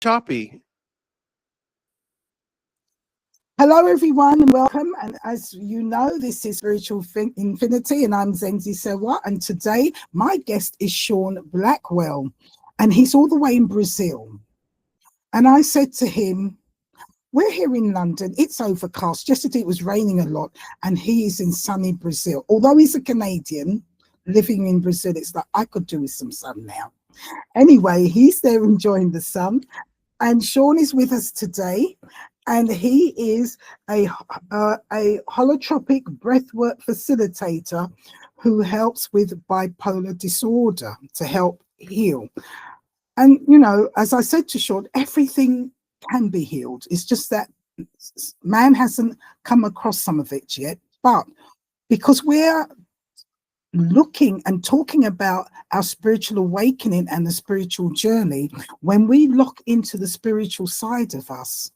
choppy. Hello, everyone, and welcome. And as you know, this is Spiritual Infinity, and I'm Zenzi Sewa. And today, my guest is Sean Blackwell, and he's all the way in Brazil. And I said to him, we're here in London. It's overcast. Yesterday, it was raining a lot, and he is in sunny Brazil. Although he's a Canadian living in Brazil, it's like I could do with some sun now. Anyway, he's there enjoying the sun. And Sean is with us today, and he is a holotropic breathwork facilitator who helps with bipolar disorder to help heal. And as I said to Sean, everything can be healed. It's just that man hasn't come across some of it yet. But because we're looking and talking about our spiritual awakening and the spiritual journey, when we look into the spiritual side of us,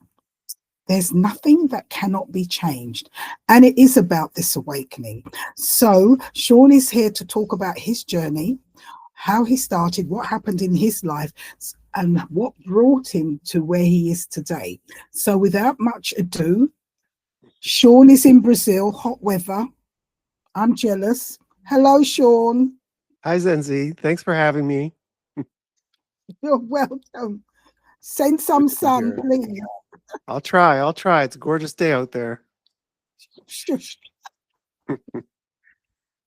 there's nothing that cannot be changed. And it is about this awakening. So Sean is here to talk about his journey, how he started, what happened in his life, and what brought him to where he is today. So without much ado, Sean is in Brazil, hot weather. I'm jealous. Hello, Sean. Hi, Zenzi. Thanks for having me. You're welcome. Send some Good to sun, hear. please. I'll try. I'll try. It's a gorgeous day out there. Shush.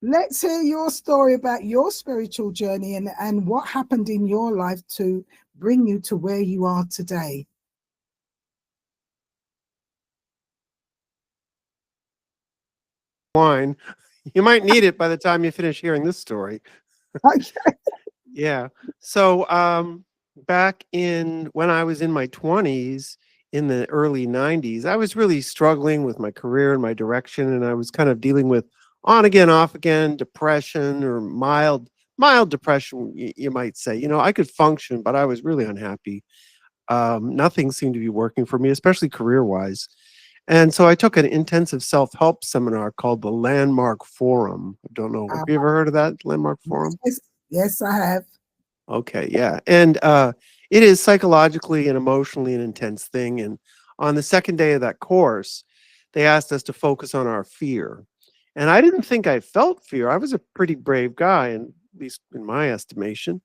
Let's hear your story about your spiritual journey and what happened in your life to bring you to where you are today. Wine. You might need it by the time you finish hearing this story. Okay. Yeah. So, back in when I was in my 20s, in the early 90s, I was really struggling with my career and my direction, and I was kind of dealing with on again, off again depression or mild depression, you might say. I could function, but I was really unhappy. Nothing seemed to be working for me, especially career wise. And so I took an intensive self help seminar called the Landmark Forum. I don't know. Have Uh, you ever heard of that Landmark Forum? yes, yes, I have. Okay, yeah. And it is psychologically and emotionally an intense thing. And on the second day of that course, they asked us to focus on our fear. And I didn't think I felt fear. I was a pretty brave guy, and at least in my estimation.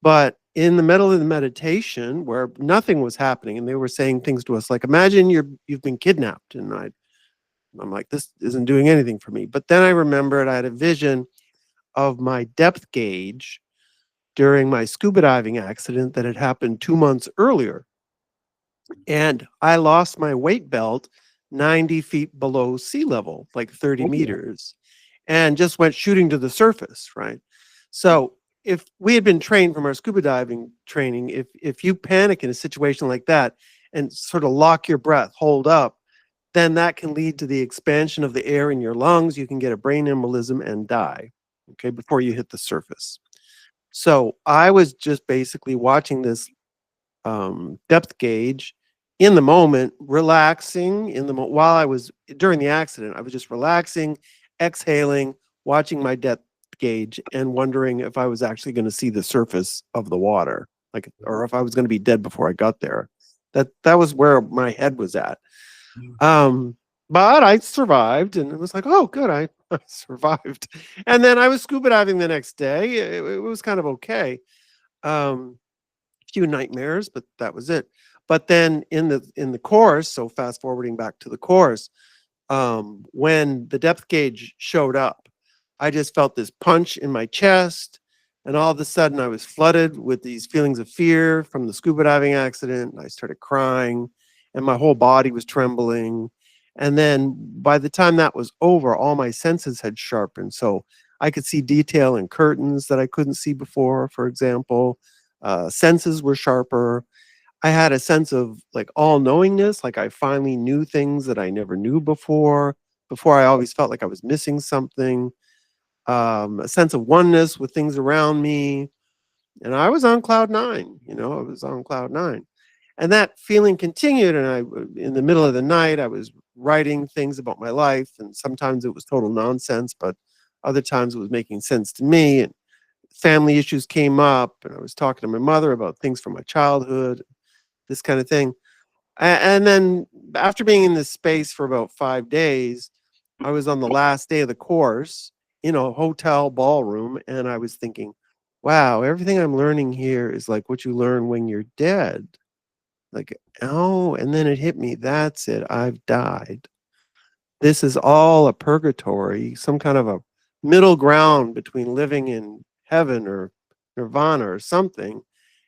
But in the middle of the meditation, where nothing was happening, and they were saying things to us like, "Imagine you've been kidnapped," and I'm like, "This isn't doing anything for me." But then I remembered I had a vision of my depth gauge during my scuba diving accident that had happened 2 months earlier, and I lost my weight belt 90 feet below sea level, like 30 Oh, meters, and just went shooting to the surface, right? So if we had been trained from our scuba diving training, if you panic in a situation like that and sort of lock your breath, hold up, then that can lead to the expansion of the air in your lungs. You can get a brain embolism and die, okay, before you hit the surface. So I was just basically watching this depth gauge in the moment, relaxing while I was during the accident. I was just relaxing, exhaling, watching my depth gauge, and wondering if I was actually going to see the surface of the water, like, or if I was going to be dead before I got there. That was where my head was at. Um, but I survived, and it was like, oh, good, I survived. And then I was scuba diving the next day. It was kind of okay. Few nightmares, but that was it. But then in the course, so fast forwarding back to the course, when the depth gauge showed up, I just felt this punch in my chest, and all of a sudden I was flooded with these feelings of fear from the scuba diving accident. I started crying, and my whole body was trembling. And then by the time that was over, all my senses had sharpened. So I could see detail in curtains that I couldn't see before, for example. Senses were sharper. I had a sense of like all knowingness, like I finally knew things that I never knew before. Before I always felt like I was missing something. A sense of oneness with things around me, and I was on cloud nine. I was on cloud nine, and that feeling continued. And in the middle of the night, I was writing things about my life, and sometimes it was total nonsense, but other times it was making sense to me. And family issues came up, and I was talking to my mother about things from my childhood. this kind of thing. And then after being in this space for about 5 days, I was on the last day of the course in a hotel ballroom, and I was thinking, wow, everything I'm learning here is like what you learn when you're dead. Like, oh, and then it hit me. That's it. I've died. This is all a purgatory, some kind of a middle ground between living in heaven or nirvana or something.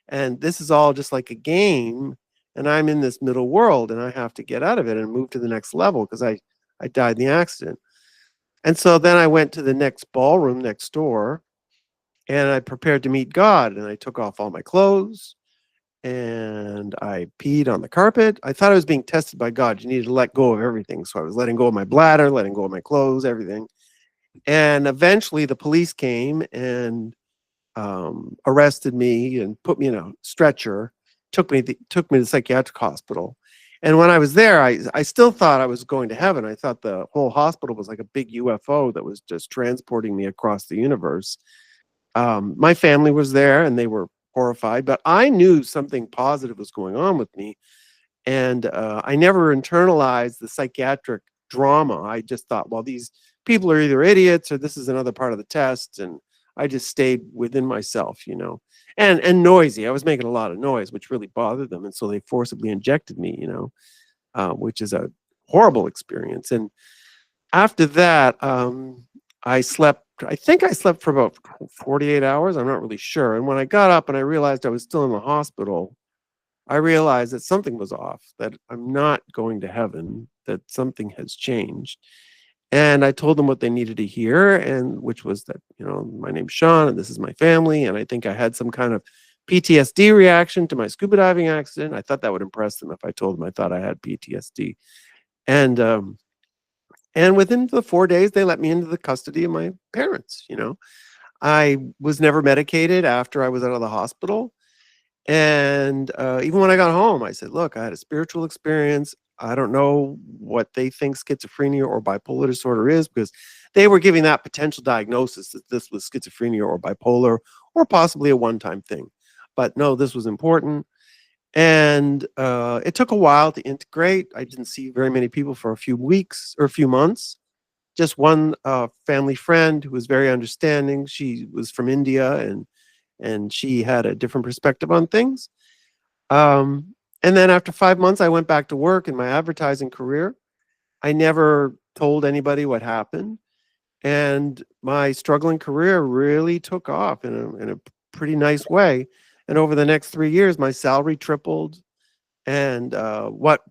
And this is all just like a game. And I'm in this middle world and I have to get out of it and move to the next level because I died in the accident. And so then I went to the next ballroom next door and I prepared to meet God. And I took off all my clothes and I peed on the carpet. I thought I was being tested by God. You needed to let go of everything. So I was letting go of my bladder, letting go of my clothes, everything. And eventually the police came and arrested me and put me in a stretcher, took me to the psychiatric hospital. And when I was there, I still thought I was going to heaven. I thought the whole hospital was like a big UFO that was just transporting me across the universe. My family was there and they were horrified, but I knew something positive was going on with me. And I never internalized the psychiatric drama. I just thought, well, these people are either idiots or this is another part of the test. And I just stayed within myself, and noisy. I was making a lot of noise, which really bothered them. And so they forcibly injected me, which is a horrible experience. And after that, I think I slept for about 48 hours. I'm not really sure. And when I got up and I realized I was still in the hospital, I realized that something was off, that I'm not going to heaven, that something has changed. And I told them what they needed to hear, and which was that, my name's Sean and this is my family. And I think I had some kind of PTSD reaction to my scuba diving accident. I thought that would impress them if I told them I thought I had PTSD. And within the 4 days, they let me into the custody of my parents. I was never medicated after I was out of the hospital. And even when I got home, I said, look, I had a spiritual experience. I don't know what they think schizophrenia or bipolar disorder is, because they were giving that potential diagnosis that this was schizophrenia or bipolar or possibly a one-time thing. But no, this was important. And it took a while to integrate. I didn't see very many people for a few weeks or a few months. Just one family friend who was very understanding. She was from India, and she had a different perspective on things. And then after 5 months, I went back to work in my advertising career. I never told anybody what happened. And my struggling career really took off in a pretty nice way. And over the next 3 years, my salary tripled. And what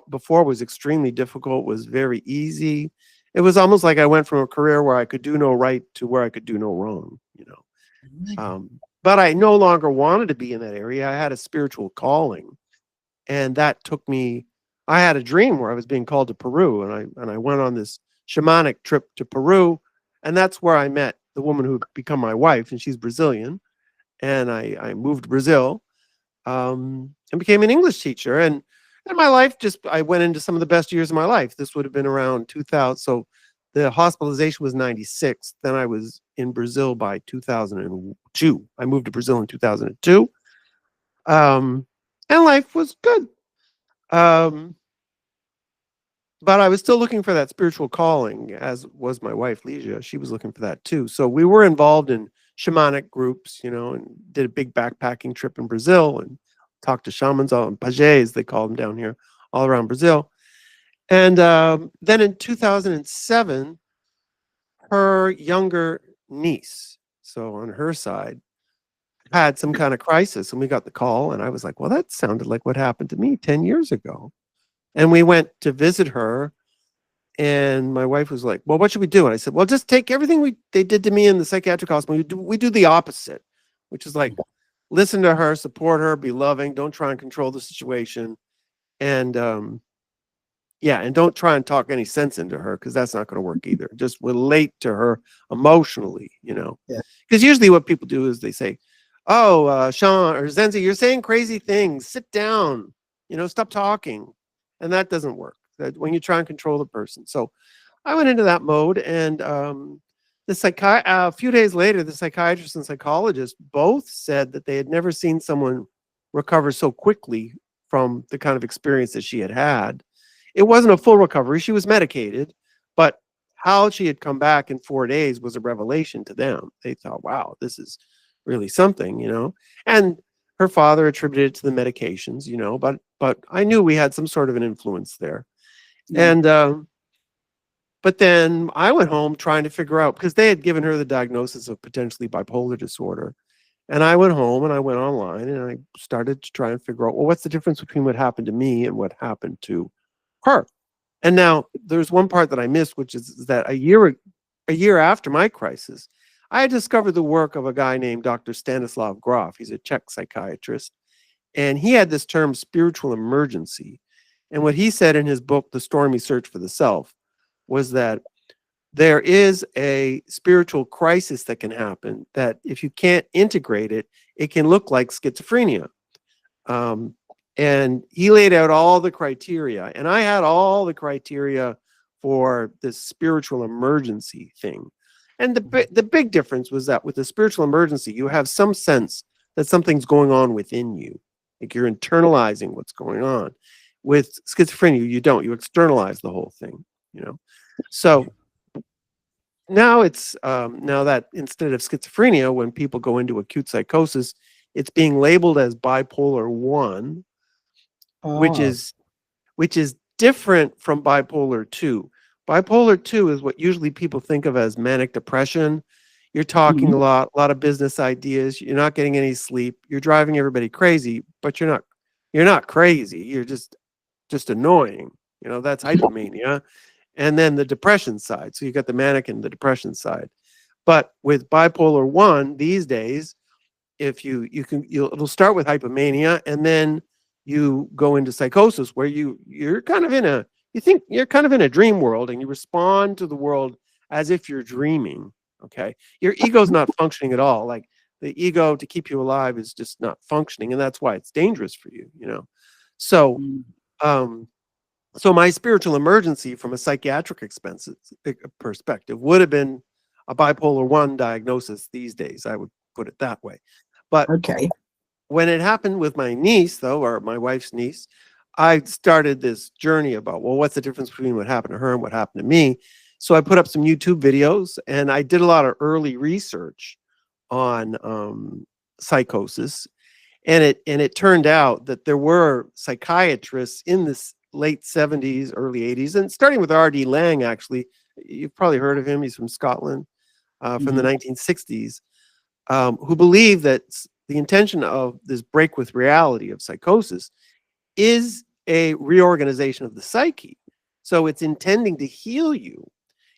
before was extremely difficult was very easy. It was almost like I went from a career where I could do no right to where I could do no wrong, But I no longer wanted to be in that area. I had a spiritual calling. And that took me, I had a dream where I was being called to Peru, and I went on this shamanic trip to Peru, and that's where I met the woman who become my wife, and she's Brazilian. And I moved to Brazil, and became an English teacher. And my life I went into some of the best years of my life. This would have been around 2000. So the hospitalization was 96. Then I was in Brazil by 2002. I moved to Brazil in 2002. And life was good. But I was still looking for that spiritual calling, as was my wife, Lesia. She was looking for that too. So we were involved in shamanic groups, and did a big backpacking trip in Brazil and talked to shamans, pages, they call them down here, all around Brazil. And then in 2007, her younger niece, so on her side, had some kind of crisis, and we got the call, and I was like, well, that sounded like what happened to me 10 years ago. And we went to visit her, and my wife was like, well, what should we do? And I said, well, just take everything they did to me in the psychiatric hospital. We do the opposite, which is like, listen to her, support her, be loving, don't try and control the situation. And and don't try and talk any sense into her, because that's not going to work either. Just relate to her emotionally, because usually what people do is they say, oh, Sean or Zenzi, you're saying crazy things. Sit down, stop talking. And that doesn't work. That when you try and control the person. So I went into that mode, and a few days later, the psychiatrist and psychologist both said that they had never seen someone recover so quickly from the kind of experience that she had had. It wasn't a full recovery. She was medicated, but how she had come back in 4 days was a revelation to them. They thought, wow, this is really something, you know. And her father attributed it to the medications, you know, but I knew we had some sort of an influence there. Yeah. And but then I went home trying to figure out, because they had given her the diagnosis of potentially bipolar disorder. And I went home and I went online and I started to try and figure out, well, what's the difference between what happened to me and what happened to her? And now there's one part that I missed, which is that a year after my crisis, I had discovered the work of a guy named Dr. Stanislav Grof. He's a Czech psychiatrist. And he had this term spiritual emergency. And what he said in his book, The Stormy Search for the Self, was that there is a spiritual crisis that can happen that if you can't integrate it, it can look like schizophrenia. And he laid out all the criteria, and I had all the criteria for this spiritual emergency thing. And the big difference was that with the spiritual emergency, you have some sense that something's going on within you, like you're internalizing what's going on. With schizophrenia, you don't. You externalize the whole thing, you know. So now it's now that instead of schizophrenia, when people go into acute psychosis, it's being labeled as bipolar 1, which is different from bipolar 2. Bipolar 2 is what usually people think of as manic depression. You're talking a lot of business ideas. You're not getting any sleep. You're driving everybody crazy, but you're not crazy. You're just annoying. You know, that's hypomania. And then the depression side. So you got the manic and the depression side. But with bipolar 1 these days, if it'll start with hypomania, and then you go into psychosis where you're kind of in a dream world, and you respond to the world as if you're dreaming. Okay. Your ego's not functioning at all. Like the ego, to keep you alive, is just not functioning. And that's why it's dangerous for you, you know? So, so my spiritual emergency from a psychiatric perspective would have been a bipolar 1 diagnosis these days. I would put it that way. But when it happened with my niece, though, or my wife's niece, I started this journey about, well, what's the difference between what happened to her and what happened to me? So I put up some YouTube videos, and I did a lot of early research on psychosis. And it turned out that there were psychiatrists in this late 70s, early 80s, and starting with R.D. Laing, actually. You've probably heard of him. He's from Scotland, from the 1960s, who believed that the intention of this break with reality of psychosis is a reorganization of the psyche. So it's intending to heal you.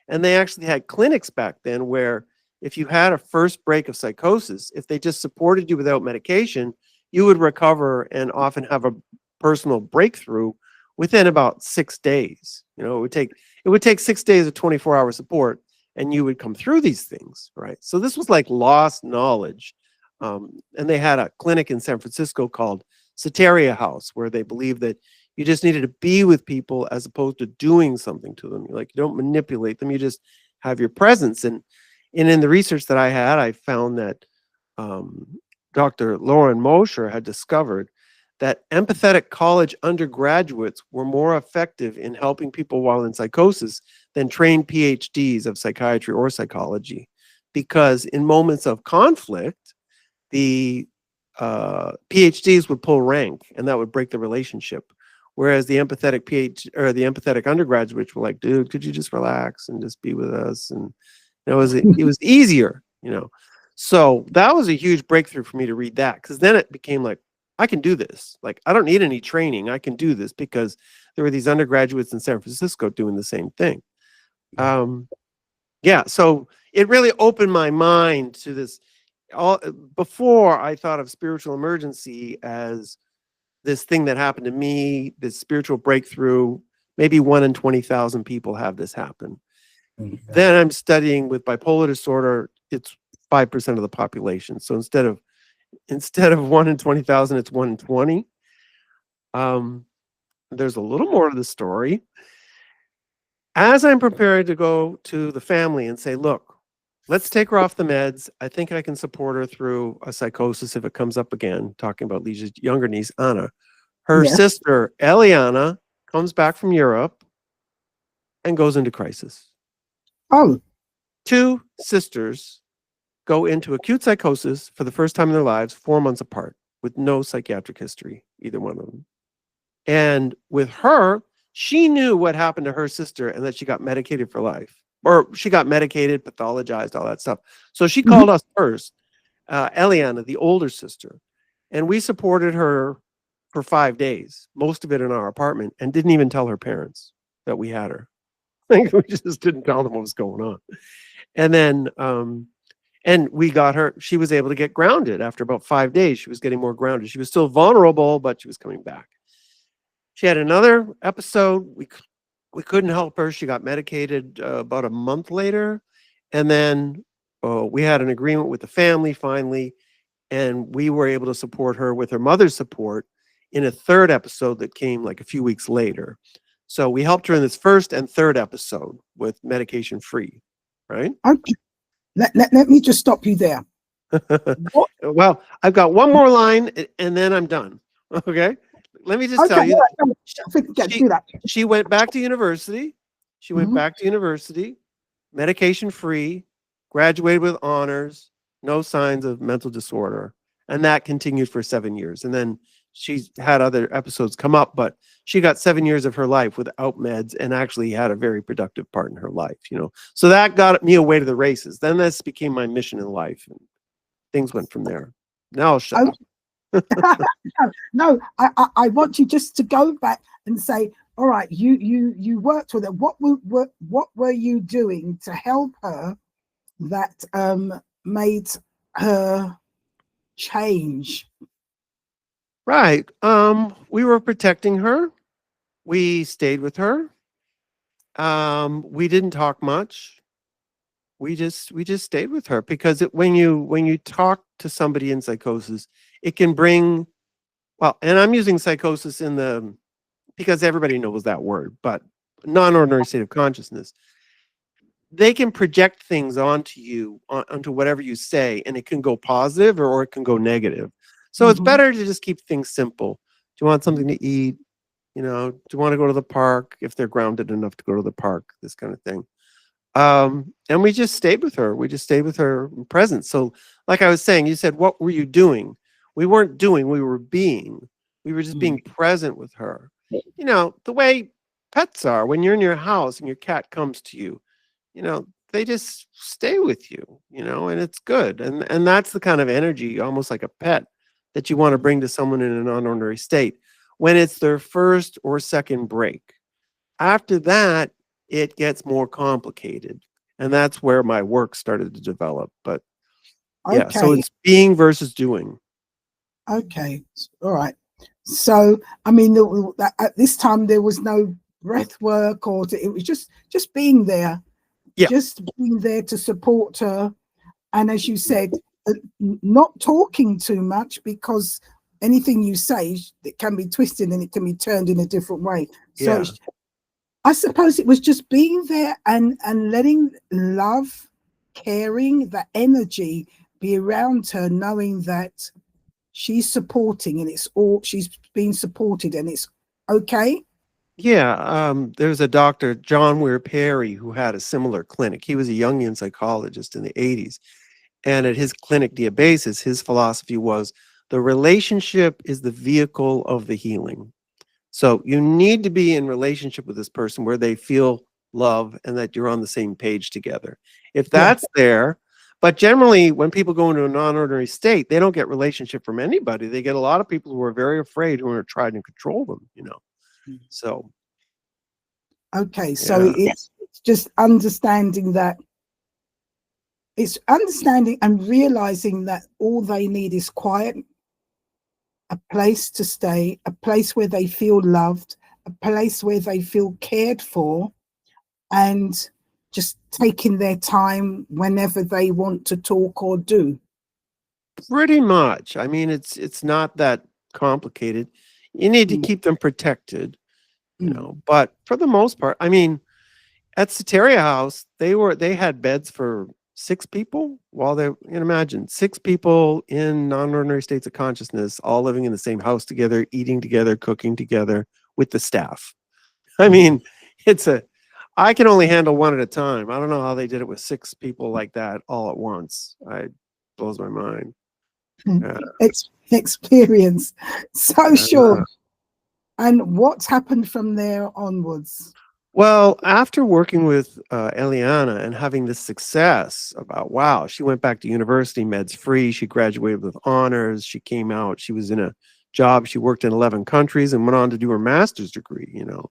And they actually had clinics back then where if you had a first break of psychosis, if they just supported you without medication, you would recover and often have a personal breakthrough within about 6 days. You know, it would take 6 days of 24-hour support, and you would come through these things, right? So this was like lost knowledge. And they had a clinic in San Francisco called Soteria House, where they believed that you just needed to be with people as opposed to doing something to them. Like, you don't manipulate them, you just have your presence. And in the research that I had, I found that Dr. Lauren Mosher had discovered that empathetic college undergraduates were more effective in helping people while in psychosis than trained PhDs of psychiatry or psychology, because in moments of conflict, the PhDs would pull rank, and that would break the relationship. Whereas the empathetic undergraduates were like, dude, could you just relax and just be with us? And it was easier, you know. So that was a huge breakthrough for me to read that, because then it became like, I can do this. Like, I don't need any training. I can do this, because there were these undergraduates in San Francisco doing the same thing. Yeah, so it really opened my mind to this. Before, I thought of spiritual emergency as this thing that happened to me, this spiritual breakthrough. Maybe 1 in 20,000 people have this happen. Then I'm studying with bipolar disorder. It's 5% of the population. So instead of 1 in 20,000, it's 1 in 20. There's a little more to the story. As I'm preparing to go to the family and say, look, let's take her off the meds. I think I can support her through a psychosis if it comes up again, talking about Lisa's younger niece, Anna. Her Yes. sister, Eliana, comes back from Europe and goes into crisis. Oh, Two sisters go into acute psychosis for the first time in their lives, 4 months apart, with no psychiatric history, either one of them. And with her, she knew what happened to her sister and that she got medicated for life, or she got medicated, pathologized, all that stuff. So she mhm. called us first, Eliana, the older sister, and we supported her for 5 days, most of it in our apartment, and didn't even tell her parents that we had her. Like, we just didn't tell them what was going on. And then, and we got her, she was able to get grounded after about 5 days. She was getting more grounded. She was still vulnerable, but she was coming back. She had another episode. We couldn't help her. She got medicated about a month later. And then we had an agreement with the family finally. And we were able to support her with her mother's support in a third episode that came like a few weeks later. So we helped her in this first and third episode with medication free, right? Okay. Let me just stop you there. What? Well, I've got one more line and then I'm done. Okay. Let me just tell Okay, you, all right, yeah, she, do that. she went back to university. She went Mhm. back to university, medication free, graduated with honors, no signs of mental disorder. And that continued for 7 years. And then she's had other episodes come up, but she got 7 years of her life without meds and actually had a very productive part in her life, you know. So that got me away to the races. Then this became my mission in life. And things went from there. Now I'll shut up. No, I want you just to go back and say, all right, you worked with her. What were you doing to help her that made her change? Right. We were protecting her. We stayed with her. We didn't talk much. We just stayed with her because when you talk to somebody in psychosis, it can bring, well, and I'm using psychosis in the, because everybody knows that word, but non-ordinary state of consciousness. They can project things onto you, onto whatever you say, and it can go positive or it can go negative. So it's Mhm. better to just keep things simple. Do you want something to eat? You know, do you want to go to the park if they're grounded enough to go to the park? This kind of thing. And we just stayed with her. We just stayed with her present. So, like I was saying, you said, what were you doing? We weren't doing, we were being. We were just being present with her. You know, the way pets are when you're in your house and your cat comes to you, you know, they just stay with you, you know, and it's good. And that's the kind of energy, almost like a pet, that you want to bring to someone in a non-ordinary state when it's their first or second break. After that, it gets more complicated. And that's where my work started to develop. But yeah, so Okay, it's being versus doing. okay, all right. So, I mean, at this time there was no breath work, or it was just being there, Yeah. just being there to support her. And as you said, not talking too much, because anything you say, it can be twisted and it can be turned in a different way. So Yeah. I suppose it was just being there and letting love, caring, the energy be around her, knowing that she's supporting and it's all, she's being supported and it's okay. Yeah. There's a doctor, John Weir Perry, who had a similar clinic. He was a Jungian psychologist in the 80s. And at his clinic Diabasis, his philosophy was the relationship is the vehicle of the healing. So you need to be in relationship with this person where they feel love and that you're on the same page together. If Yeah. that's there, but generally when people go into a non-ordinary state, they don't get relationship from anybody. They get a lot of people who are very afraid, who are trying to control them, you know. So Okay. So yeah. it's just understanding that, it's understanding and realizing that all they need is quiet, a place to stay, a place where they feel loved, a place where they feel cared for, and just taking their time whenever they want to talk or do. Pretty much. I mean, it's not that complicated. You need to Mm, keep them protected, you mm, know. But for the most part, I mean, at Soteria House, they had beds for 6 people while they, and imagine 6 people in non-ordinary states of consciousness, all living in the same house together, eating together, cooking together with the staff. I mean, it's a, I can only handle one at a time. I don't know how they did it with 6 people like that all at once. It blows my mind. Yeah. Experience. So Yeah. sure. And what happened from there onwards? Well, after working with Eliana and having this success about, wow, she went back to university, meds free. She graduated with honors. She came out. She was in a job. She worked in 11 countries and went on to do her master's degree, you know.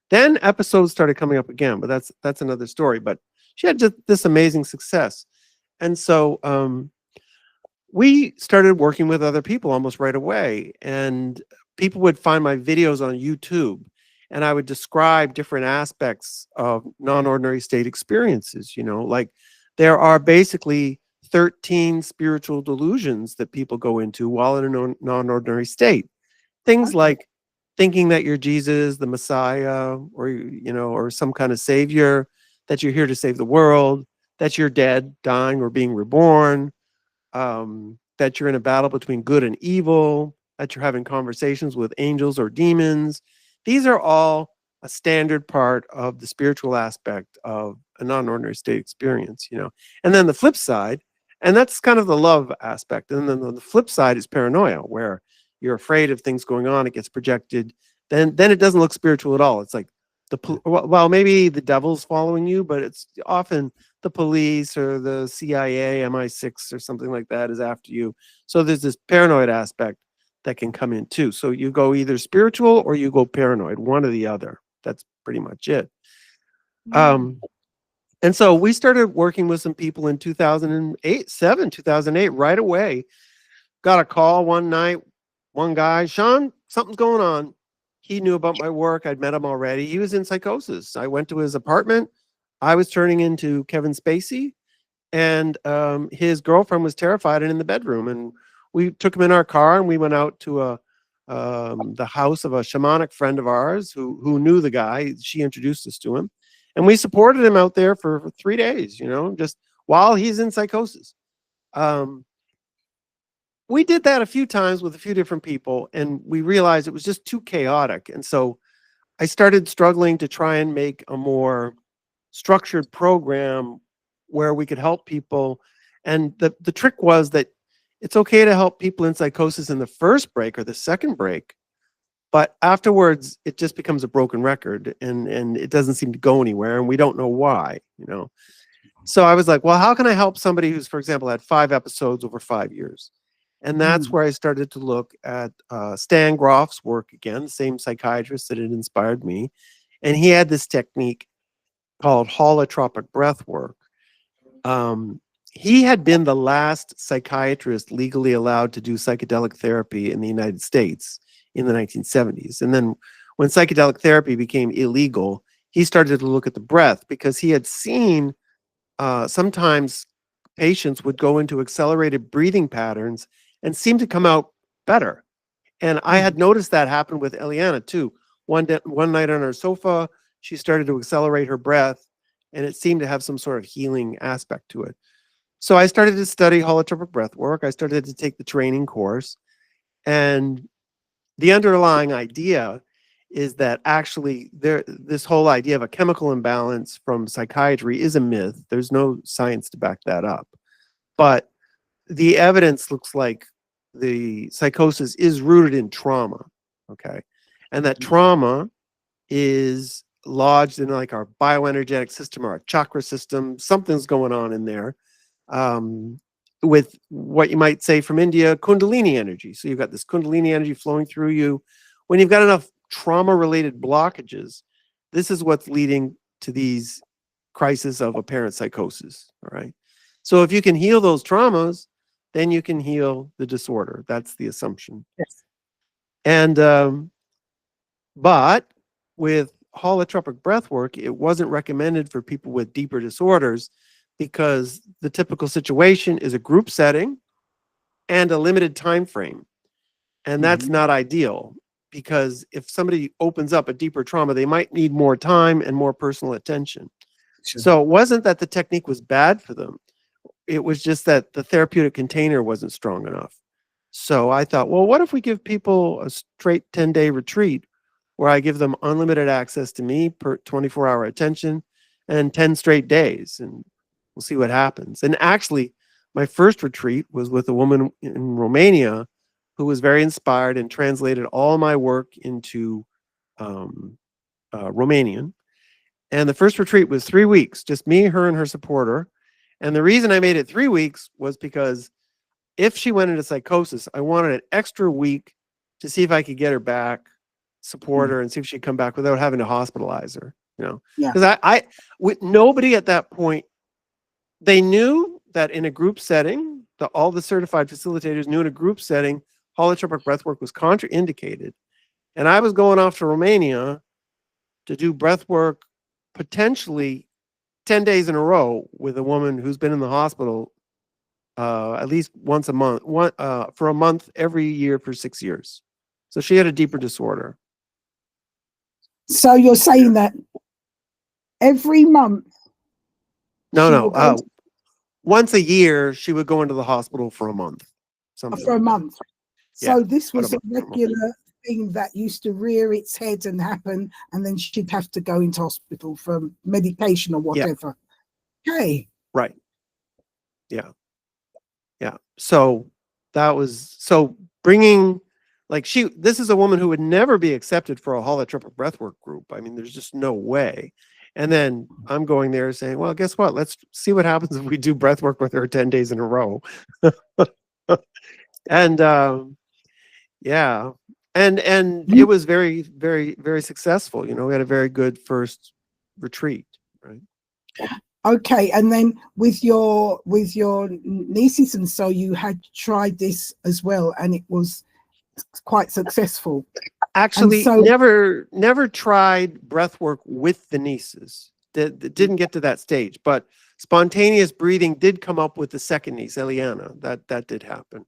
Then episodes started coming up again, but that's another story. But she had just this amazing success. And so we started working with other people almost right away. And people would find my videos on YouTube, and I would describe different aspects of non-ordinary state experiences. You know, like there are basically 13 spiritual delusions that people go into while in a non-ordinary state. Things like thinking that you're Jesus, the Messiah, or, you know, or some kind of savior, that you're here to save the world, that you're dead, dying, or being reborn, that you're in a battle between good and evil, that you're having conversations with angels or demons. These are all a standard part of the spiritual aspect of a non-ordinary state experience, you know. And then the flip side, and that's kind of the love aspect. And then the flip side is paranoia, where you're afraid of things going on, it gets projected. Then it doesn't look spiritual at all. It's like well, maybe the devil's following you, but it's often the police or the CIA, MI6 or something like that is after you. So there's this paranoid aspect that can come in too. So you go either spiritual or you go paranoid, one or the other. That's pretty much it. And so we started working with some people in 2008 right away. Got a call one night, one guy, Sean, something's going on. He knew about my work. I'd met him already. He was in psychosis. I went to his apartment. I was turning into Kevin Spacey, and his girlfriend was terrified and in the bedroom. And we took him in our car and we went out to the house of a shamanic friend of ours who knew the guy. She introduced us to him, and we supported him out there for 3 days, you know, just while he's in psychosis. We did that a few times with a few different people, and we realized it was just too chaotic. And so I started struggling to try and make a more structured program where we could help people. And the trick was that it's okay to help people in psychosis in the first break or the second break, but afterwards it just becomes a broken record, and it doesn't seem to go anywhere, and we don't know why, you know. So I was like, well, how can I help somebody who's, for example, had 5 episodes over 5 years? And that's where I started to look at Stan Grof's work again, the same psychiatrist that had inspired me. And he had this technique called holotropic breath work. He had been the last psychiatrist legally allowed to do psychedelic therapy in the United States in the 1970s. And then when psychedelic therapy became illegal, he started to look at the breath, because he had seen sometimes patients would go into accelerated breathing patterns and seem to come out better. And I had noticed that happen with Eliana too. One night on her sofa, she started to accelerate her breath, and it seemed to have some sort of healing aspect to it. So I started to study holotropic breath work. I started to take the training course. And the underlying idea is that actually this whole idea of a chemical imbalance from psychiatry is a myth. There's no science to back that up. But the evidence looks like the psychosis is rooted in trauma, okay? And that trauma is lodged in like our bioenergetic system or our chakra system. Something's going on in there with what you might say from India, Kundalini energy. So you've got this Kundalini energy flowing through you. When you've got enough trauma-related blockages, this is what's leading to these crises of apparent psychosis, all right? So if you can heal those traumas, then you can heal the disorder. That's the assumption. Yes. And but with holotropic breath work, it wasn't recommended for people with deeper disorders, because the typical situation is a group setting and a limited time frame. And that's not ideal, because if somebody opens up a deeper trauma, they might need more time and more personal attention. Sure. So it wasn't that the technique was bad for them. it was just that the therapeutic container wasn't strong enough. So I thought, well, what if we give people a straight 10-day retreat where I give them unlimited access to me per 24-hour attention and 10 straight days, and we'll see what happens. And actually, my first retreat was with a woman in Romania who was very inspired and translated all my work into Romanian. And the first retreat was 3 weeks, just me, her, and her supporter. And the reason I made it 3 weeks was because if she went into psychosis, I wanted an extra week to see if I could get her back, support her, and see if she'd come back without having to hospitalize her. You know, Yeah. because I with nobody at that point, they knew that in a group setting, all the certified facilitators knew in a group setting, holotropic breathwork was contraindicated. And I was going off to Romania to do breathwork potentially 10 days in a row with a woman who's been in the hospital at least once a month, for a month every year for 6 years. So she had a deeper disorder. So you're saying that every month? No. Once a year, she would go into the hospital for a month. For a month. So Yeah, this was a regular thing that used to rear its head and happen, and then she'd have to go into hospital for medication or whatever. Yeah. Okay. Right. Yeah. Yeah. So that was, so bringing, like, this is a woman who would never be accepted for a holotropic breathwork group. I mean, there's just no way. And then I'm going there saying, well, guess what? Let's see what happens if we do breathwork with her 10 days in a row. And yeah. And it was very, very, very successful. You know, we had a very good first retreat, right? Okay, and then with your nieces and so you had tried this as well, and it was quite successful. Actually, never tried breath work with the nieces. Didn't get to that stage, but spontaneous breathing did come up with the second niece, Eliana. That did happen.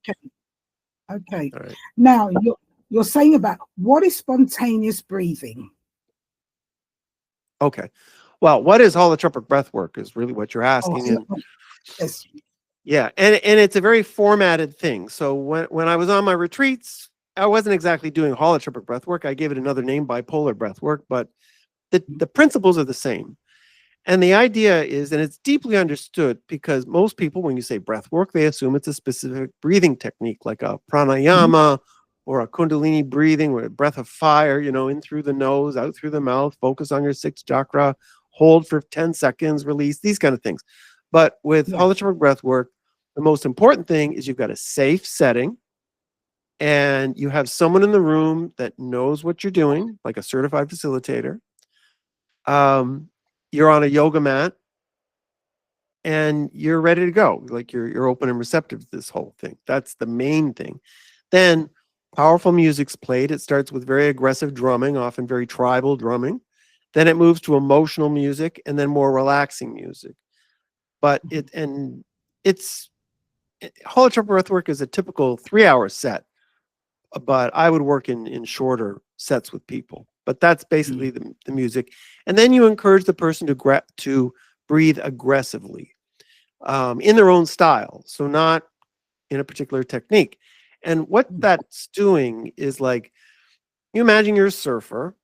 Okay. All right. Now you're saying about what is spontaneous breathing? Okay. Well, what is holotropic breath work is really what you're asking. Yes. Yeah, and it's a very formatted thing. So when I was on my retreats, I wasn't exactly doing holotropic breath work. I gave it another name, bipolar breath work, but the principles are the same. And the idea is, and it's deeply understood because most people, when you say breath work, they assume it's a specific breathing technique, like a pranayama or a kundalini breathing with a breath of fire, you know, in through the nose, out through the mouth, focus on your sixth chakra, hold for 10 seconds, release, these kind of things. But with holotropic breath work, the most important thing is you've got a safe setting and you have someone in the room that knows what you're doing, like a certified facilitator. You're on a yoga mat and you're ready to go. Like you're open and receptive to this whole thing. That's the main thing. Then powerful music's played. It starts with very aggressive drumming, often very tribal drumming. Then it moves to emotional music and then more relaxing music. But holotropic breathwork is a typical 3-hour set, but I would work in shorter sets with people. But that's basically the music. And then you encourage the person to breathe aggressively in their own style. So not in a particular technique. And what that's doing is, like, you imagine you're a surfer.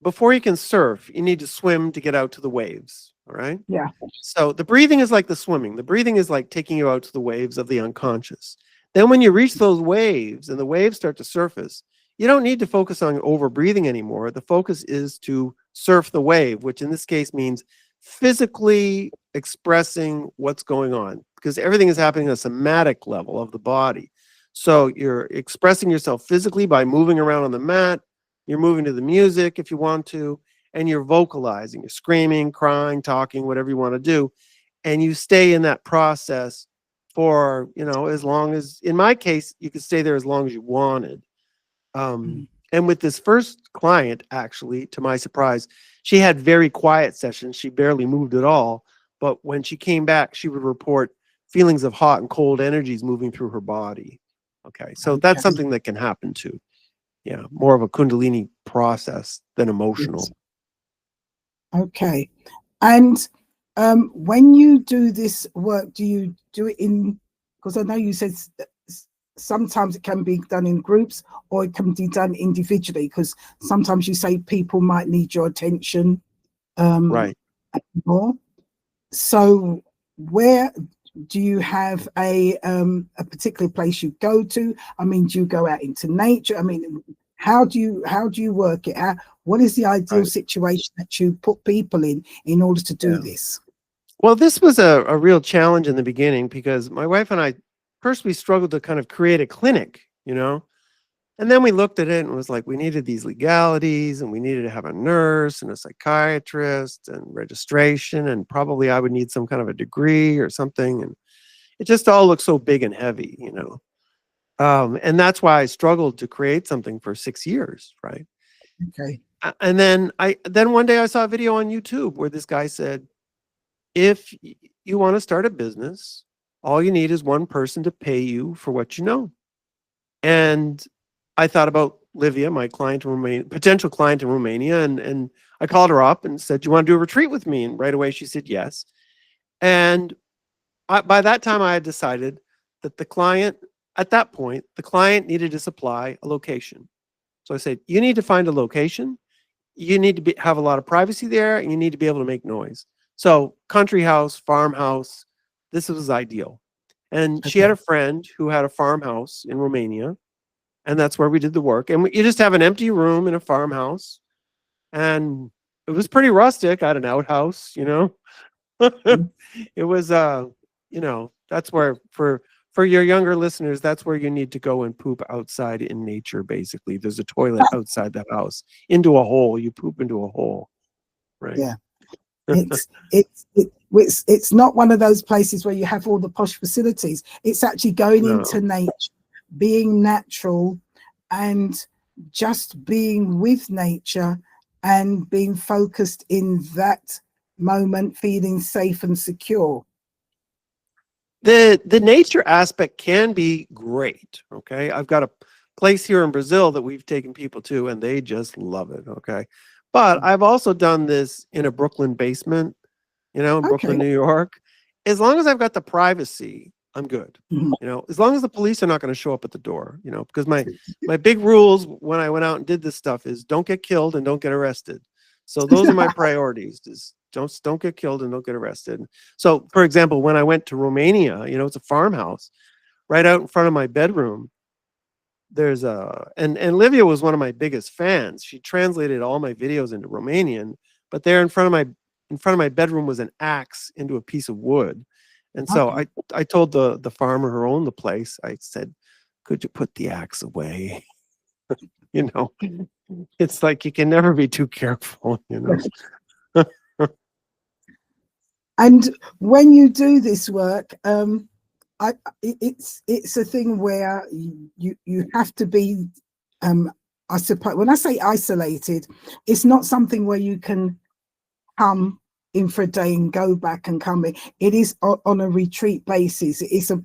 Before you can surf, you need to swim to get out to the waves. All right. Yeah. So the breathing is like the swimming. The breathing is like taking you out to the waves of the unconscious. Then when you reach those waves and the waves start to surface, you don't need to focus on over breathing anymore. The focus is to surf the wave, which in this case means physically expressing what's going on, because everything is happening at a somatic level of the body. So you're expressing yourself physically by moving around on the mat. You're moving to the music if you want to, and you're vocalizing. You're screaming, crying, talking, whatever you want to do. And you stay in that process for, you know, as long as, in my case, you could stay there as long as you wanted. And with this first client, actually, to my surprise, she had very quiet sessions. She barely moved at all. But when she came back, she would report feelings of hot and cold energies moving through her body. Okay, so that's something that can happen too. Yeah, more of a kundalini process than emotional. Okay. And When you do this work, do you do it in, because I know you said sometimes it can be done in groups or it can be done individually, because sometimes you say people might need your attention Right. more. So where do you have a particular place you go to? I mean, do you go out into nature? I mean, how do you work it? What is the ideal Right. situation that you put people in order to do Yeah. this? Well, this was a real challenge in the beginning because my wife and I first we struggled to kind of create a clinic, you know, and then we looked at it and was like, we needed these legalities and we needed to have a nurse and a psychiatrist and registration. And probably I would need some kind of a degree or something. And it just all looked so big and heavy, you know. And that's why I struggled to create something for 6 years, right? Okay. And then one day I saw a video on YouTube where this guy said, if you want to start a business, all you need is one person to pay you for what you know. And I thought about Livia, my client in Romania, potential client in Romania, and I called her up and said, "Do you want to do a retreat with me?" And right away she said yes. And by that time, I had decided that at that point, the client needed to supply a location. So I said, "You need to find a location. You need to have a lot of privacy there, and you need to be able to make noise." So country house, farmhouse, this was ideal. And she had Okay. a friend who had a farmhouse in Romania, and that's where we did the work. And you just have an empty room in a farmhouse, and it was pretty rustic. I had an outhouse, you know. It was, you know, that's where for your younger listeners, that's where you need to go and poop outside in nature. Basically, there's a toilet outside the house, into a hole. You poop into a hole, right? Yeah. It's not one of those places where you have all the posh facilities. It's actually going into No. nature, being natural, and just being with nature and being focused in that moment, feeling safe and secure. The nature aspect can be great. Okay, I've got a place here in Brazil that we've taken people to, and they just love it. Okay, but I've also done this in a Brooklyn basement, you know, in Brooklyn, Okay. New York. As long as I've got the privacy, I'm good. Mhm. You know, as long as the police are not going to show up at the door. You know, because my big rules when I went out and did this stuff is don't get killed and don't get arrested. So those are my priorities. Is don't get killed and don't get arrested. So, for example, when I went to Romania, you know, it's a farmhouse right out in front of my bedroom. There's a and Livia was one of my biggest fans. She translated all my videos into Romanian, but there in front of my bedroom was an axe into a piece of wood. And so Okay. I told the farmer who owned the place, I said, "Could you put the axe away?" You know, it's like you can never be too careful, you know. And when you do this work, it's a thing where you have to be, I suppose, when I say isolated, it's not something where you can come in for a day and go back and come in. It is on a retreat basis. It is a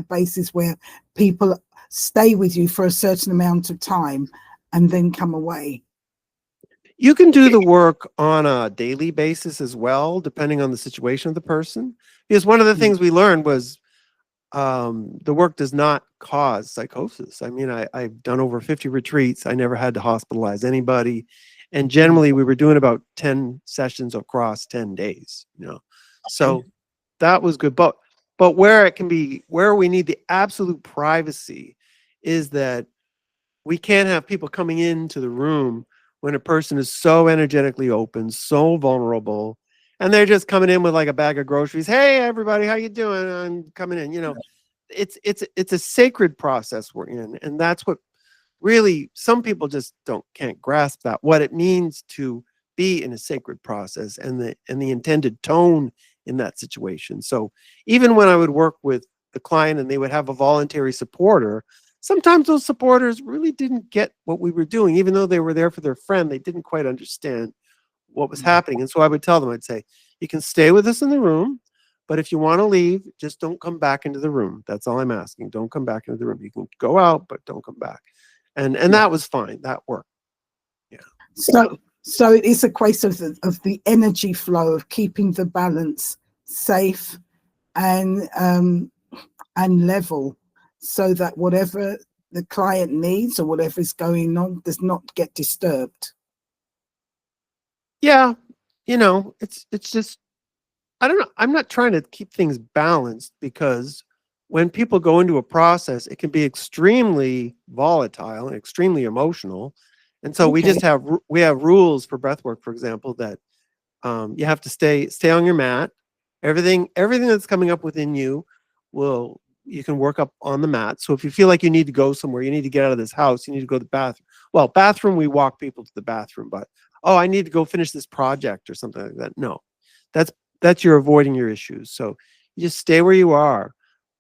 basis where people stay with you for a certain amount of time and then come away. You can do the work on a daily basis as well, depending on the situation of the person. Because one of the things we learned was the work does not cause psychosis. I mean, I've done over 50 retreats. I never had to hospitalize anybody. And generally, we were doing about 10 sessions across 10 days, you know. So that was good. But where it can be, where we need the absolute privacy is that we can't have people coming into the room when a person is so energetically open, so vulnerable, and they're just coming in with like a bag of groceries. Hey, everybody, how you doing? I'm coming in. You know, it's a sacred process we're in, and that's what really some people just can't grasp that what it means to be in a sacred process and the intended tone in that situation. So even when I would work with the client and they would have a voluntary supporter, sometimes those supporters really didn't get what we were doing. Even though they were there for their friend, they didn't quite understand what was happening. And so I would tell them, I'd say, you can stay with us in the room, but if you want to leave, just don't come back into the room. That's all I'm asking. Don't come back into the room. You can go out, but don't come back. And that was fine. That worked. Yeah. So So it is a case of the energy flow of keeping the balance safe and level, so that whatever the client needs or whatever is going on does not get disturbed. Yeah, it's just, I don't know. I'm not trying to keep things balanced, because when people go into a process, it can be extremely volatile and extremely emotional. And so Okay. we have rules for breath work, for example, that you have to stay on your mat. Everything that's coming up within you you can work up on the mat. So if you feel like you need to go somewhere, you need to get out of this house, you need to go to the bathroom. Well, bathroom, we walk people to the bathroom, but oh, I need to go finish this project or something like that. No, that's you're avoiding your issues. So you just stay where you are.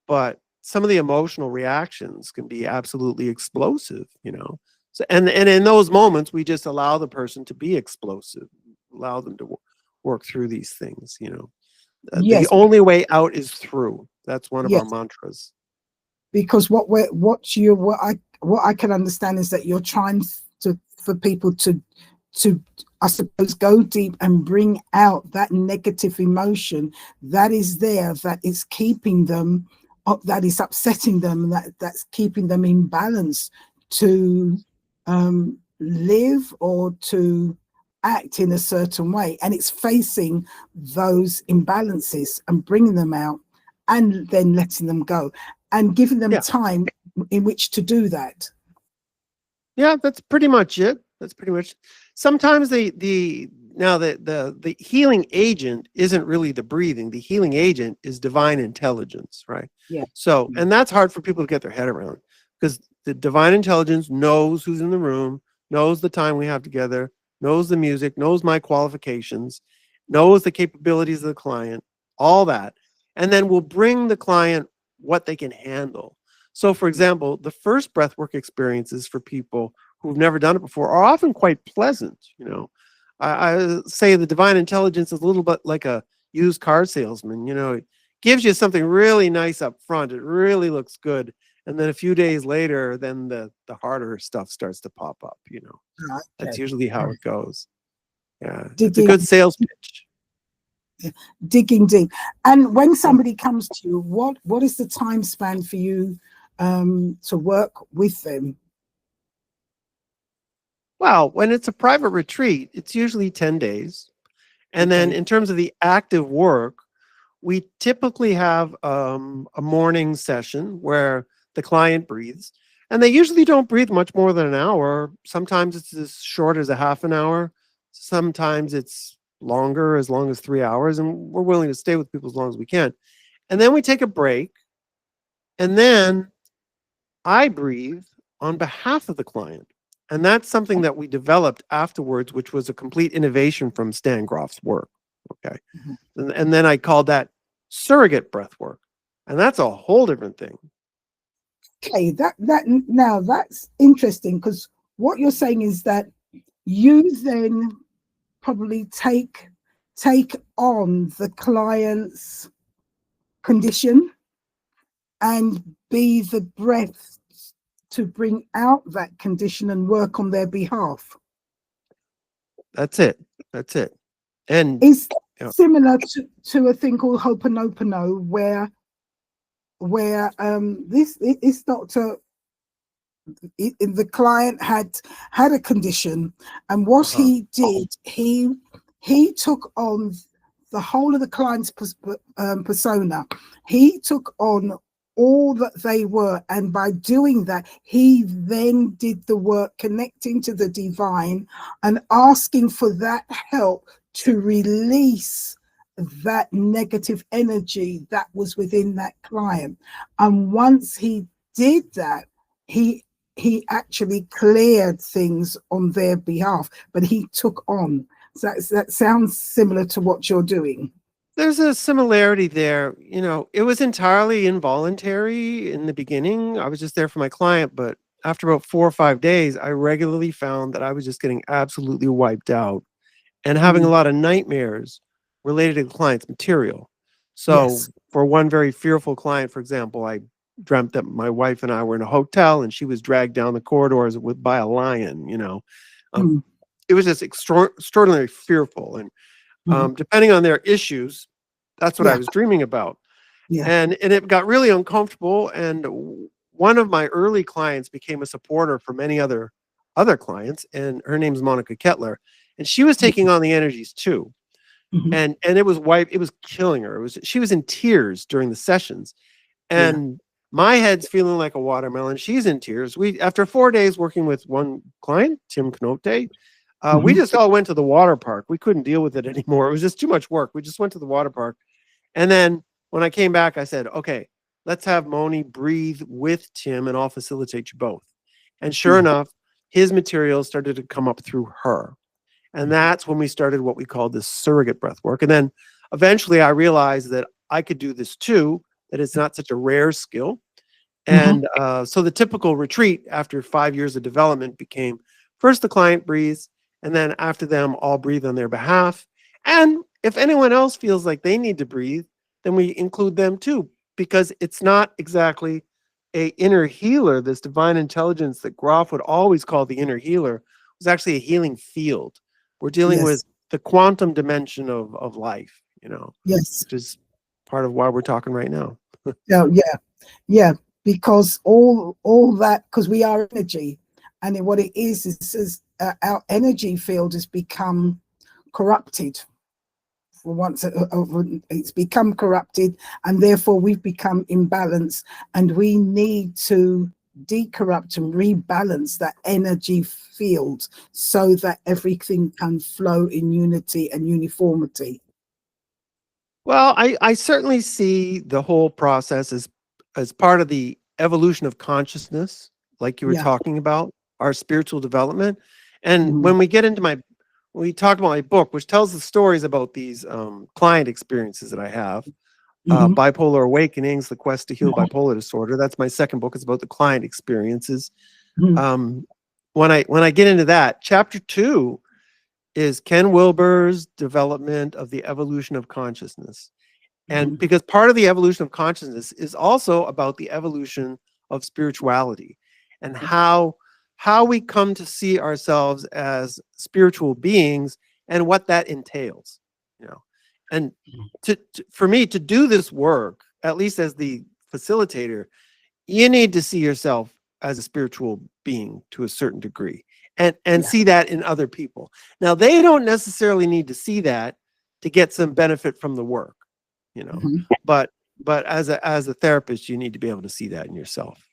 But some of the emotional reactions can be absolutely explosive. So and in those moments, we just allow the person to be explosive, allow them to work through these things. The Yes. only way out is through. That's one of our Yes. mantras. Because what I can understand is that you're trying for people to I suppose go deep and bring out that negative emotion that is there, that is keeping them up, that is upsetting them, that's keeping them in balance to live or to act in a certain way, and it's facing those imbalances and bringing them out and then letting them go and giving them Yeah. time in which to do that. Yeah, that's pretty much it. That's pretty much. Sometimes the healing agent isn't really the breathing. The healing agent is divine intelligence, right? Yeah. So, and that's hard for people to get their head around, because the divine intelligence knows who's in the room, knows the time we have together, knows the music, knows my qualifications, knows the capabilities of the client, all that, and then will bring the client what they can handle. So, for example, the first breathwork experiences for people who've never done it before are often quite pleasant. I say the divine intelligence is a little bit like a used car salesman. It gives you something really nice up front. It really looks good. And then a few days later, then the harder stuff starts to pop up. That's Okay. usually how it goes. Yeah. It's a Digging, good sales pitch. digging deep. And when somebody comes to you, what is the time span for you to work with them? Well, when it's a private retreat, it's usually 10 days. And then Okay. in terms of the active work, we typically have a morning session where the client breathes, and they usually don't breathe much more than an hour. Sometimes it's as short as a half an hour. Sometimes it's longer, as long as 3 hours, and we're willing to stay with people as long as we can. And then we take a break, and then I breathe on behalf of the client. And that's something that we developed afterwards, which was a complete innovation from Stan Groff's work. Okay. And then I called that surrogate breath work. And that's a whole different thing. Okay, that now that's interesting, because what you're saying is that you then probably take on the client's condition and be the breath to bring out that condition and work on their behalf. That's it. That's it. And Is you know, similar to a thing called Ho'oponopono, where this doctor, the client had a condition, and what uh-huh. he did, he took on the whole of the client's persona. He took on all that they were, and by doing that, he then did the work connecting to the divine and asking for that help to release that negative energy that was within that client. And once he did that, he actually cleared things on their behalf, but he took on. So that sounds similar to what you're doing. There's a similarity there. It was entirely involuntary in the beginning. I was just there for my client, but after about 4 or 5 days, I regularly found that I was just getting absolutely wiped out and having a lot of nightmares related to the client's material. So Yes. for one very fearful client, for example, I dreamt that my wife and I were in a hotel and she was dragged down the corridors by a lion. Um, Mm. it was just extraordinarily fearful. And depending on their issues, that's what I Yeah. was dreaming about. Yeah. And it got really uncomfortable. And one of my early clients became a supporter for many other clients, and her name's Monica Kettler, and she was taking on the energies too. Mhm. And it was killing her. She was in tears during the sessions, and my head's feeling like a watermelon. She's in tears. After 4 days working with one client, Tim Knote, we just all went to the water park. We couldn't deal with it anymore. It was just too much work. We just went to the water park. And then when I came back, I said, okay, let's have Moni breathe with Tim and I'll facilitate you both. And sure enough, his material started to come up through her. And that's when we started what we called this surrogate breath work. And then eventually I realized that I could do this too, that it's not such a rare skill. And so the typical retreat after 5 years of development became first the client breathes, and then after them, all breathe on their behalf. And if anyone else feels like they need to breathe, then we include them too, because it's not exactly a inner healer. This divine intelligence that Groff would always call the inner healer was actually a healing field. We're dealing with the quantum dimension of life, Yes. which is part of why we're talking right now. Yeah, because all that, because we are energy, and what it is our energy field has become corrupted. For once, it's become corrupted, and therefore we've become imbalanced, and we need to decorrupt and rebalance that energy field so that everything can flow in unity and uniformity. Well, I certainly see the whole process as part of the evolution of consciousness, like you were talking about, our spiritual development. And when we get into we talked about my book, which tells the stories about these client experiences that I have, Bipolar Awakenings, The Quest to Heal Bipolar Disorder. That's my second book. It's about the client experiences. When I get into that, chapter 2 is Ken Wilber's development of the evolution of consciousness. And because part of the evolution of consciousness is also about the evolution of spirituality and how we come to see ourselves as spiritual beings and what that entails, And for me to do this work, at least as the facilitator, you need to see yourself as a spiritual being to a certain degree and see that in other people. Now, they don't necessarily need to see that to get some benefit from the work, but as a therapist, you need to be able to see that in yourself.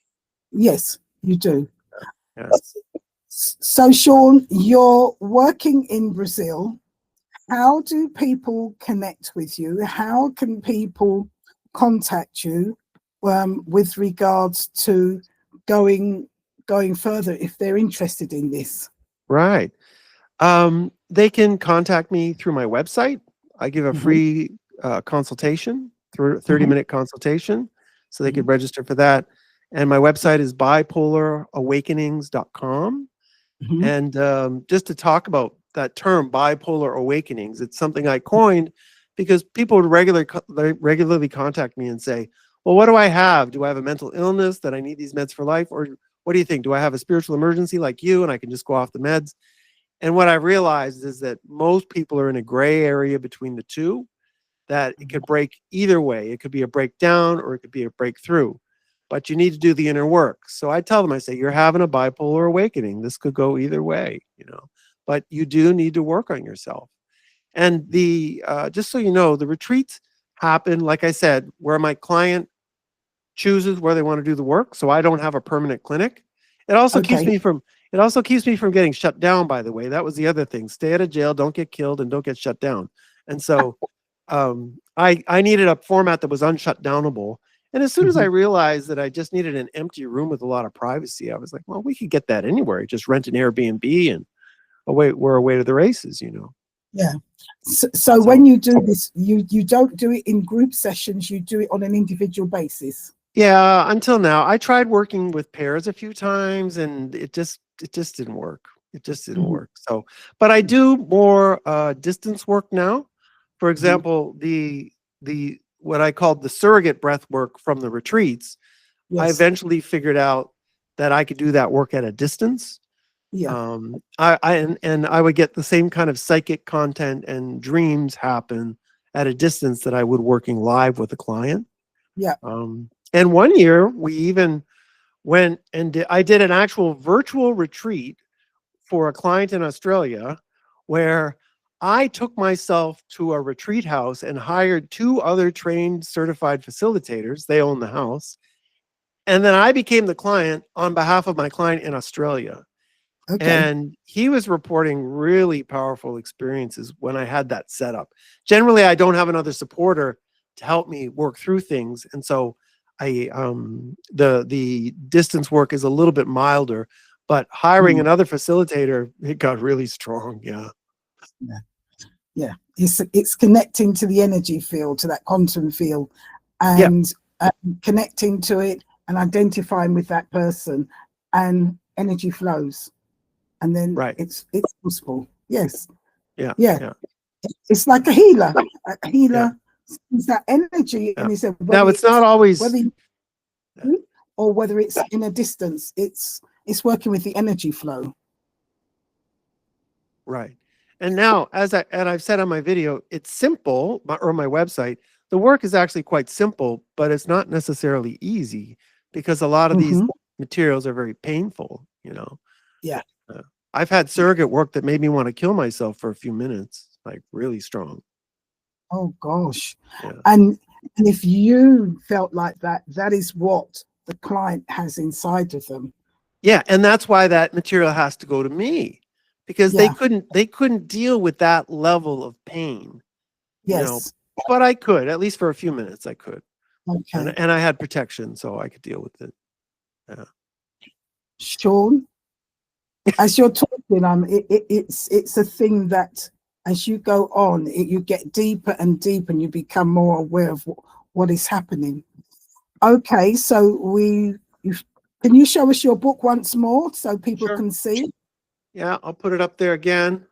Yes, you do. Yes. So, Sean, you're working in Brazil. How do people connect with you? How can people contact you with regards to going further if they're interested in this? Right. They can contact me through my website. I give a free consultation, 30-minute consultation, so they could register for that. And my website is bipolarawakenings.com. And just to talk about that term, bipolar awakenings, it's something I coined because people would regularly contact me and say, well, what do I have? Do I have a mental illness that I need these meds for life? Or what do you think? Do I have a spiritual emergency like you and I can just go off the meds? And what I realized is that most people are in a gray area between the two, that it could break either way. It could be a breakdown or it could be a breakthrough, but you need to do the inner work. So I tell them, I say, you're having a bipolar awakening. This could go either way, but you do need to work on yourself. And just so you know, the retreats happen, like I said, where my client chooses where they want to do the work. So I don't have a permanent clinic. It also keeps me from getting shut down, by the way. That was the other thing. Stay out of jail, don't get killed, and don't get shut down. And so I needed a format that was unshutdownable. And as soon as I realized that I just needed an empty room with a lot of privacy, I was like, well, we could get that anywhere. Just rent an Airbnb and we're away to the races, Yeah. So when you do this, you don't do it in group sessions, you do it on an individual basis. Yeah, until now. I tried working with pairs a few times and it just didn't work. It just didn't work. So, but I do more distance work now. For example, the what I called the surrogate breath work from the retreats, I eventually figured out that I could do that work at a distance. Yeah. And I would get the same kind of psychic content and dreams happen at a distance that I would working live with a client. Yeah. And one year we even went and I did an actual virtual retreat for a client in Australia where I took myself to a retreat house and hired 2 other trained certified facilitators. They own the house. And then I became the client on behalf of my client in Australia. Okay. And he was reporting really powerful experiences when I had that set up. Generally, I don't have another supporter to help me work through things. And so the distance work is a little bit milder, but hiring Mm. another facilitator, it got really strong. Yeah. Yeah. Yeah. It's connecting to the energy field, to that quantum field, Yeah. and connecting to it and identifying with that person, and energy flows, and then Right. it's possible. Yes. Yeah. Yeah. Yeah. It's like a healer. A Yeah. healer is that energy, Yeah. and it's Now it's not always whether or whether it's in a distance. It's working with the energy flow. right. And now, I've said on my video, it's simple, or my website. The work is actually quite simple, but it's not necessarily easy because a lot of these materials are very painful. Yeah. I've had surrogate work that made me want to kill myself for a few minutes, like really strong. Oh gosh. Yeah. And if you felt like that, that is what the client has inside of them. Yeah, and that's why that material has to go to me, because Yeah. they couldn't deal with that level of pain, Yes. but I could, at least for a few minutes I could. Okay. And I had protection, so I could deal with it. Yeah. Sean, as you're talking, it's a thing that as you go on, you get deeper and deeper, and you become more aware of what is happening. Okay, so can you show us your book once more so people Sure. can see? Yeah, I'll put it up there again.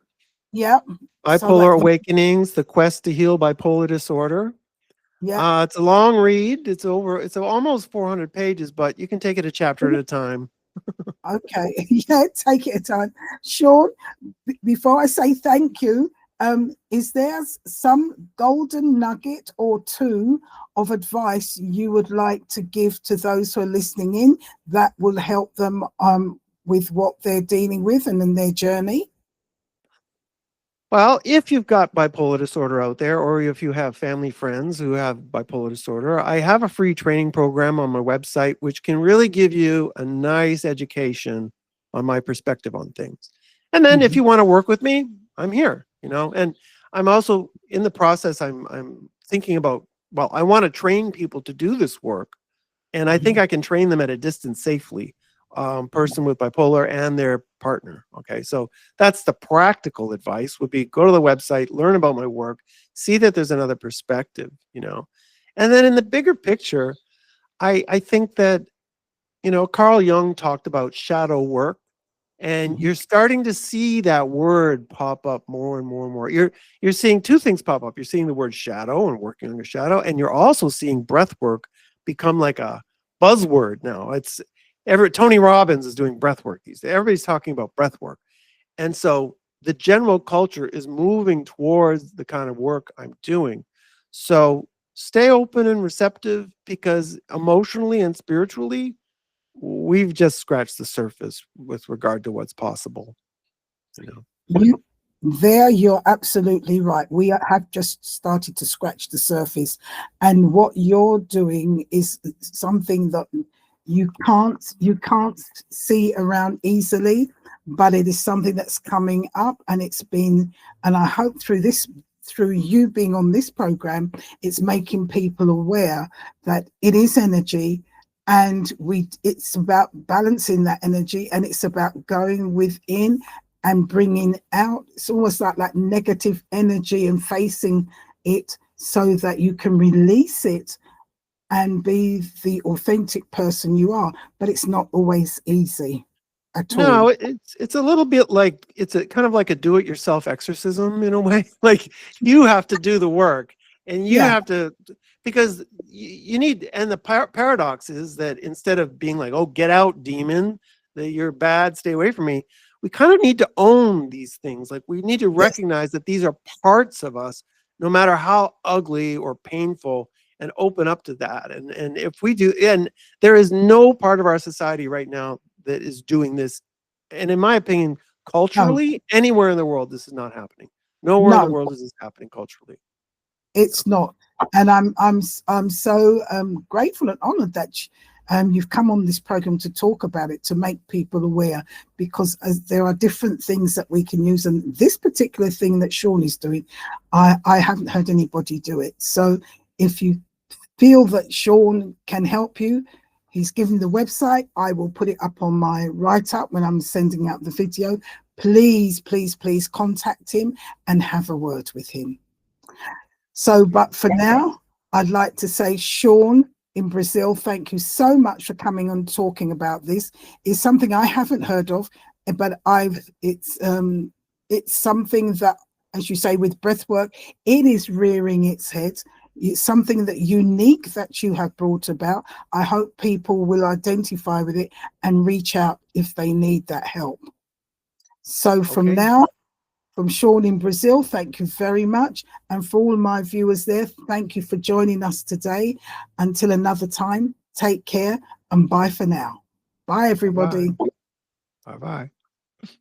Yeah. Bipolar Awakenings: The Quest to Heal Bipolar Disorder. Yeah. It's a long read. It's almost 400 pages, but you can take it a chapter at a time. Okay. Yeah, take it a time. Sean, before I say thank you, is there some golden nugget or two of advice you would like to give to those who are listening in that will help them with what they're dealing with and in their journey? Well, if you've got bipolar disorder out there, or if you have family friends who have bipolar disorder, I have a free training program on my website, which can really give you a nice education on my perspective on things. And then if you want to work with me, I'm here, and I'm also in the process. I'm thinking about, well, I want to train people to do this work. And I think I can train them at a distance safely, person with bipolar and their partner. Okay, so that's the practical advice would be go to the website, learn about my work, see that there's another perspective, And then in the bigger picture, I think that, Carl Jung talked about shadow work, and you're starting to see that word pop up more and more and more. You're seeing 2 things pop up. You're seeing the word shadow and working on your shadow, and you're also seeing breath work become like a buzzword now. Tony Robbins is doing breath work these days. Everybody's talking about breath work. And so the general culture is moving towards the kind of work I'm doing. So stay open and receptive, because emotionally and spiritually, we've just scratched the surface with regard to what's possible. You're absolutely right. We have just started to scratch the surface, and what you're doing is something that you can't see around easily, but it is something that's coming up, and I hope through you being on this program, it's making people aware that it is energy, and it's about balancing that energy, and it's about going within and bringing out. It's almost like that negative energy and facing it so that you can release it and be the authentic person you are. But it's not always easy at all. No, it's a little bit like, it's a kind of like a do-it-yourself exorcism in a way. Like you have to do the work, and you have to, because you need, and the paradox is that instead of being like, oh, get out, demon, that you're bad, stay away from me, we kind of need to own these things. Like we need to Yes. recognize that these are parts of us, no matter how ugly or painful, and open up to that. And if we do, and there is no part of our society right now that is doing this. And in my opinion, No, culturally, anywhere in the world, this is not happening. Nowhere in the no, world is this happening culturally. So, it's not. And I'm so grateful and honored that you've come on this program to talk about it, to make people aware, because there are different things that we can use. And this particular thing that Sean is doing, I haven't heard anybody do it. So if you feel that Sean can help you, he's given the website. I will put it up on my write-up when I'm sending out the video. Please, please, please contact him and have a word with him. So, but for now, I'd like to say, Sean in Brazil, thank you so much for coming and talking about this. It's something I haven't heard of, but it's something that, as you say, with breath work, it is rearing its head. It's something that unique that you have brought about. I hope people will identify with it and reach out if they need that help. So from now, from Sean in Brazil, thank you very much. And for all my viewers there, thank you for joining us today. Until another time, take care and bye for now. Bye, everybody. bye-bye. Bye-bye.